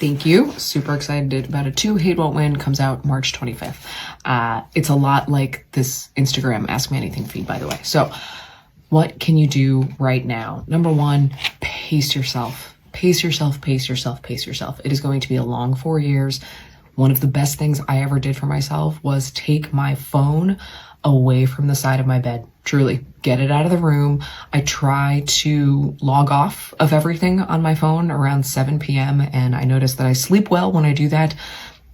Thank you. Super excited about it too. Hate Won't Win comes out March 25th. It's a lot like this Instagram Ask Me Anything feed, by the way. So what can you do right now? Number one, pace yourself. Pace yourself, pace yourself, pace yourself. It is going to be a long 4 years. One of the best things I ever did for myself was take my phone away from the side of my bed. Truly, get it out of the room. I try to log off of everything on my phone around 7 p.m. and I notice that I sleep well when I do that.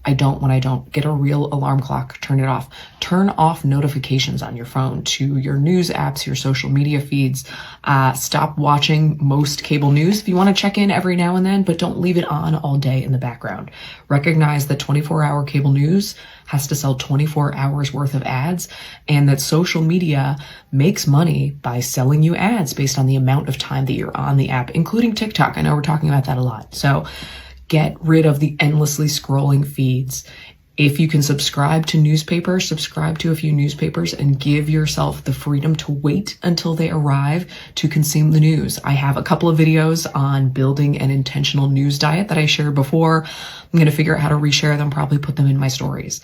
I don't when I don't. Get a real alarm clock, turn it off. Turn off notifications on your phone to your news apps, your social media feeds. Stop watching most cable news if you want to check in every now and then, but don't leave it on all day in the background. Recognize that 24-hour cable news has to sell 24 hours worth of ads, and that social media makes money by selling you ads based on the amount of time that you're on the app, including TikTok. I know we're talking about that a lot. So get rid of the endlessly scrolling feeds. If you can subscribe to newspapers, subscribe to a few newspapers and give yourself the freedom to wait until they arrive to consume the news. I have a couple of videos on building an intentional news diet that I shared before. I'm going to figure out how to reshare them, probably put them in my stories.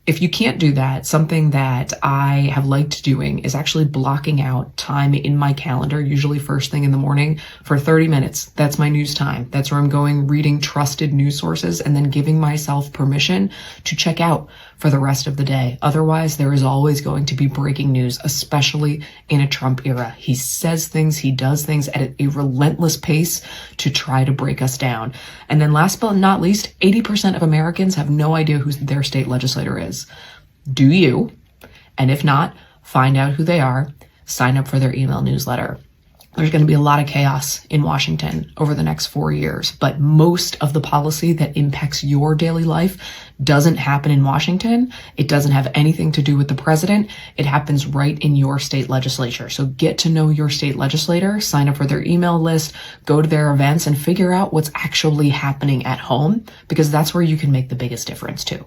If you can't do that, something that I have liked doing is actually blocking out time in my calendar, usually first thing in the morning, for 30 minutes. That's my news time. That's where I'm going, reading trusted news sources, and then giving myself permission to check out for the rest of the day. Otherwise, there is always going to be breaking news, especially in a Trump era. He says things, he does things at a relentless pace to try to break us down. And then last but not least, 80% of Americans have no idea who their state legislator is. Do you? And if not, find out who they are, sign up for their email newsletter. There's going to be a lot of chaos in Washington over the next 4 years, but most of the policy that impacts your daily life doesn't happen in Washington. It doesn't have anything to do with the president. It happens right in your state legislature. So get to know your state legislator, sign up for their email list, go to their events, and figure out what's actually happening at home, because that's where you can make the biggest difference too.